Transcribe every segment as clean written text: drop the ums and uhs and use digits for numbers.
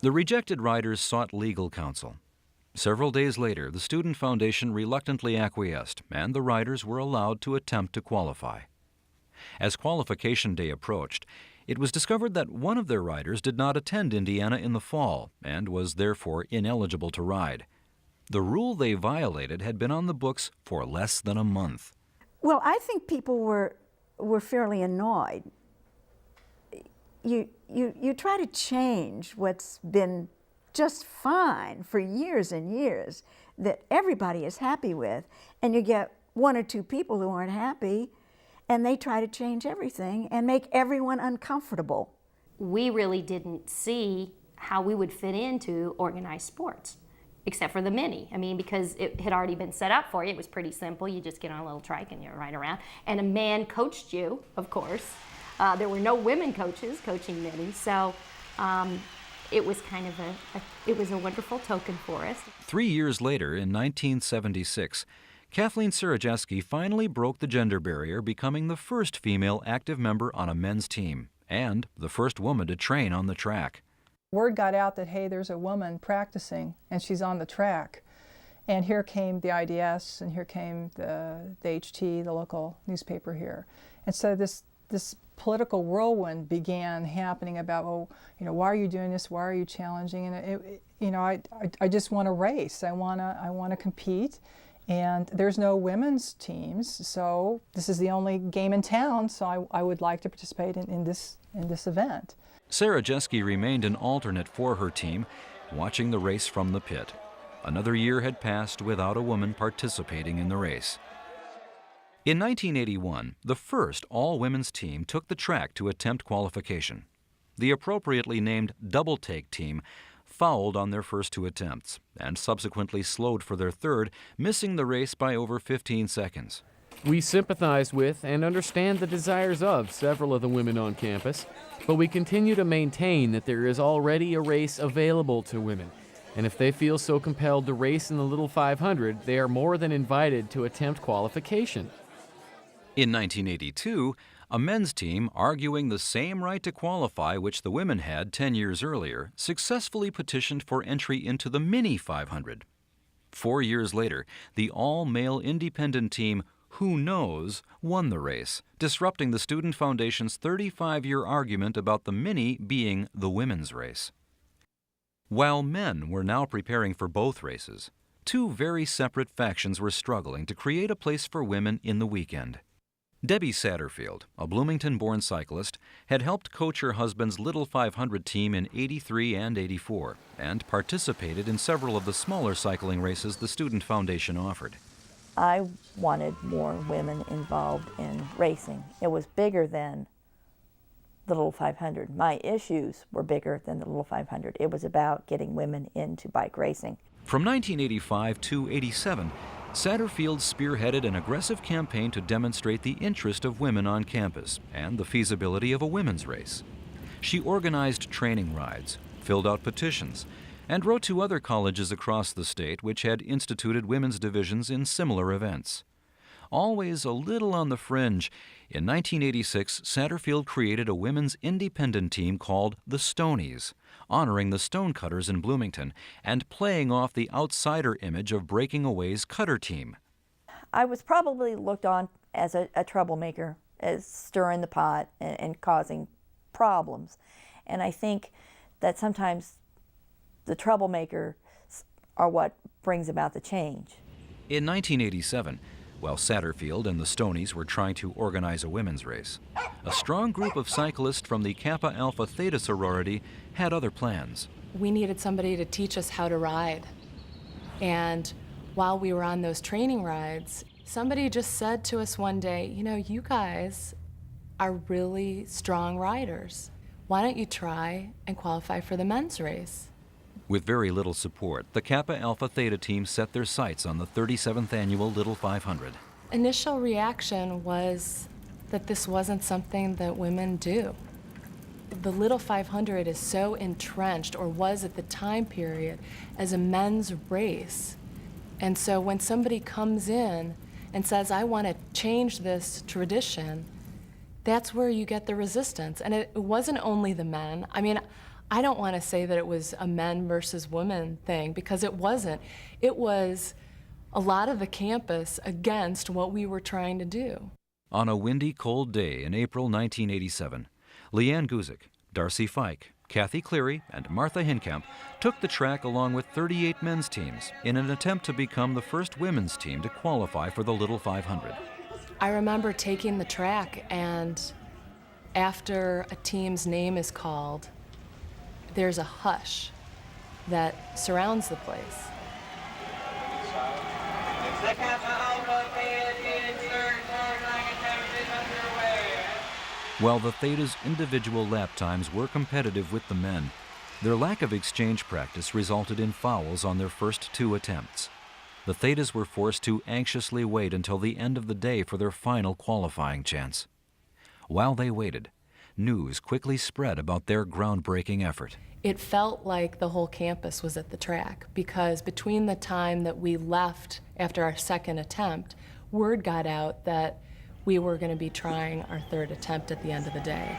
The rejected riders sought legal counsel. Several days later, the Student Foundation reluctantly acquiesced, and the riders were allowed to attempt to qualify. As qualification day approached, it was discovered that one of their riders did not attend Indiana in the fall and was therefore ineligible to ride. The rule they violated had been on the books for less than a month. Well, I think people were fairly annoyed. You try to change what's been just fine for years and years that everybody is happy with, and you get one or two people who aren't happy, and they try to change everything and make everyone uncomfortable. We really didn't see how we would fit into organized sports, except for the mini. I mean, because it had already been set up for you. It was pretty simple. You just get on a little trike and you ride around. And a man coached you, of course. There were no women coaches coaching mini, so it was kind of it was a wonderful token for us. 3 years later, in 1976, Kathleen Sarajeski finally broke the gender barrier, becoming the first female active member on a men's team and the first woman to train on the track. Word got out that, hey, there's a woman practicing and she's on the track. And here came the IDS and here came the HT, the local newspaper here. And so this political whirlwind began happening about, oh, why are you doing this? Why are you challenging? And I just want to race. I want to compete. And there's no women's teams, so this is the only game in town, so I would like to participate in this event. Sarajeski remained an alternate for her team, watching the race from the pit. Another year had passed without a woman participating in the race. In 1981, the first all-women's team took the track to attempt qualification. The appropriately named double-take team fouled on their first two attempts and subsequently slowed for their third, missing the race by over 15 seconds. We sympathize with and understand the desires of several of the women on campus, but we continue to maintain that there is already a race available to women, and if they feel so compelled to race in the Little 500, they are more than invited to attempt qualification. In 1982, a men's team, arguing the same right to qualify which the women had 10 years earlier, successfully petitioned for entry into the Mini 500. 4 years later, the all-male independent team Who Knows won the race, disrupting the Student Foundation's 35-year argument about the Mini being the women's race. While men were now preparing for both races, two very separate factions were struggling to create a place for women in the weekend. Debbie Satterfield, a Bloomington-born cyclist, had helped coach her husband's Little 500 team in '83 and '84 and participated in several of the smaller cycling races the Student Foundation offered. I wanted more women involved in racing. It was bigger than the Little 500. My issues were bigger than the Little 500. It was about getting women into bike racing. From 1985 to '87, Satterfield spearheaded an aggressive campaign to demonstrate the interest of women on campus and the feasibility of a women's race. She organized training rides, filled out petitions, and wrote to other colleges across the state which had instituted women's divisions in similar events. Always a little on the fringe, in 1986, Satterfield created a women's independent team called the Stonies, honoring the stonecutters in Bloomington and playing off the outsider image of Breaking Away's cutter team. I was probably looked on as a troublemaker, as stirring the pot and causing problems. And I think that sometimes the troublemakers are what brings about the change. In 1987, while Satterfield and the Stonies were trying to organize a women's race, a strong group of cyclists from the Kappa Alpha Theta sorority had other plans. We needed somebody to teach us how to ride. And while we were on those training rides, somebody just said to us one day, you guys are really strong riders. Why don't you try and qualify for the men's race? With very little support, the Kappa Alpha Theta team set their sights on the 37th annual Little 500. Initial reaction was that this wasn't something that women do. The Little 500 is so entrenched, or was at the time period, as a men's race. And so when somebody comes in and says, I want to change this tradition, that's where you get the resistance. And it wasn't only the men. I mean, I don't want to say that it was a men versus women thing, because it wasn't. It was a lot of the campus against what we were trying to do. On a windy, cold day in April 1987, Leanne Guzik, Darcy Fike, Kathy Cleary, and Martha Hinkamp took the track along with 38 men's teams in an attempt to become the first women's team to qualify for the Little 500. I remember taking the track, and after a team's name is called, there's a hush that surrounds the place. While the Thetas' individual lap times were competitive with the men, their lack of exchange practice resulted in fouls on their first 2 attempts. The Thetas were forced to anxiously wait until the end of the day for their final qualifying chance. While they waited, news quickly spread about their groundbreaking effort. It felt like the whole campus was at the track, because between the time that we left after our second attempt, word got out that we were going to be trying our 3rd attempt at the end of the day.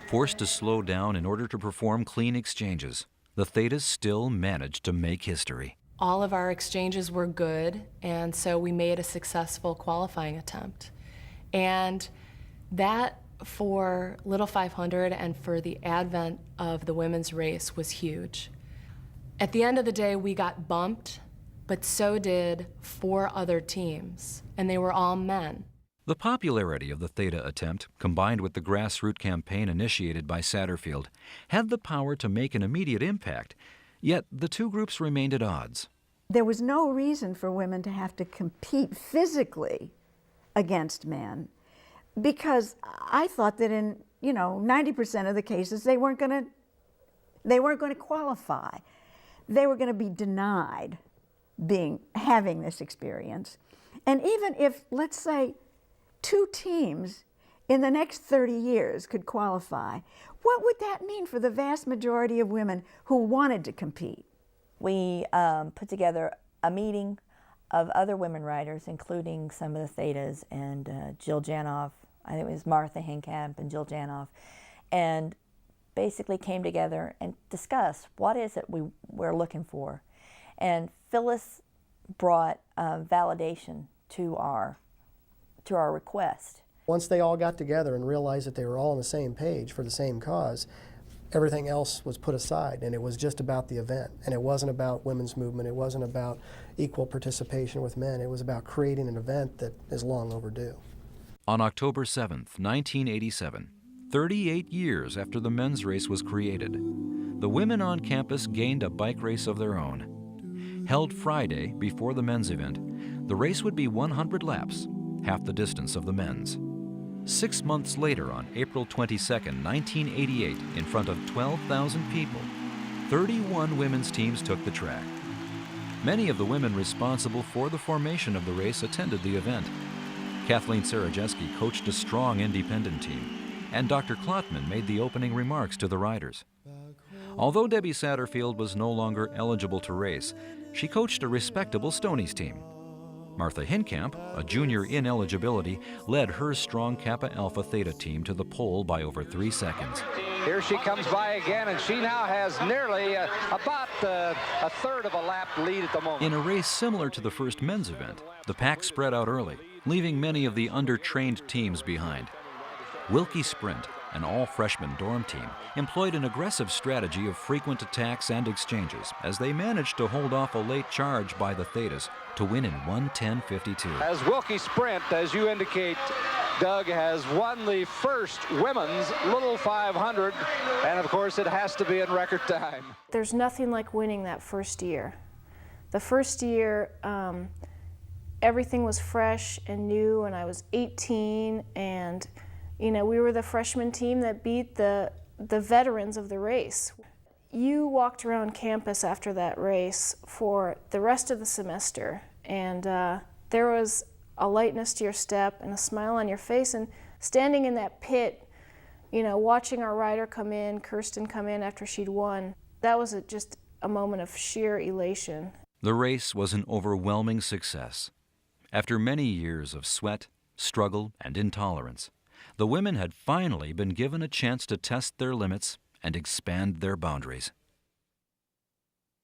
Forced to slow down in order to perform clean exchanges, the Thetas still managed to make history. All of our exchanges were good, and so we made a successful qualifying attempt. And that, for Little 500 and for the advent of the women's race, was huge. At the end of the day, we got bumped, but so did 4 other teams, and they were all men. The popularity of the Theta attempt, combined with the grassroots campaign initiated by Satterfield, had the power to make an immediate impact, yet the 2 groups remained at odds. There was no reason for women to have to compete physically against men, because I thought that in 90% of the cases they weren't going to qualify. They were going to be denied having this experience. And even if, let's say, 2 teams in the next 30 years could qualify, what would that mean for the vast majority of women who wanted to compete? We put together a meeting of other women riders, including some of the Thetas and Jill Janoff. I think it was Martha Hinkamp and Jill Janoff, and basically came together and discussed what is it we're looking for. And Phyllis brought validation to our request. Once they all got together and realized that they were all on the same page for the same cause, everything else was put aside, and it was just about the event. And it wasn't about women's movement, it wasn't about equal participation with men, it was about creating an event that is long overdue. On October 7th, 1987, 38 years after the men's race was created, the women on campus gained a bike race of their own. Held Friday before the men's event, the race would be 100 laps, half the distance of the men's. 6 months later, on April 22, 1988, in front of 12,000 people, 31 women's teams took the track. Many of the women responsible for the formation of the race attended the event. Kathleen Sarajeski coached a strong independent team, and Dr. Klotman made the opening remarks to the riders. Although Debbie Satterfield was no longer eligible to race, she coached a respectable Stonies team. Martha Hinkamp, a junior in eligibility, led her strong Kappa Alpha Theta team to the pole by over 3 seconds. Here she comes by again, and she now has nearly about a third of a lap lead at the moment. In a race similar to the first men's event, the pack spread out early, leaving many of the under-trained teams behind. Wilkie Sprint, an all-freshman dorm team, employed an aggressive strategy of frequent attacks and exchanges as they managed to hold off a late charge by the Thetas to win in 1:10:52. As Wilkie Sprint, as you indicate, Doug, has won the first women's Little 500, and of course it has to be in record time. There's nothing like winning that first year. The first year, everything was fresh and new, and I was 18, and we were the freshman team that beat the veterans of the race. You walked around campus after that race for the rest of the semester, and there was a lightness to your step and a smile on your face, and standing in that pit, watching our rider come in, Kirsten come in after she'd won, that was just a moment of sheer elation. The race was an overwhelming success. After many years of sweat, struggle, and intolerance, the women had finally been given a chance to test their limits and expand their boundaries.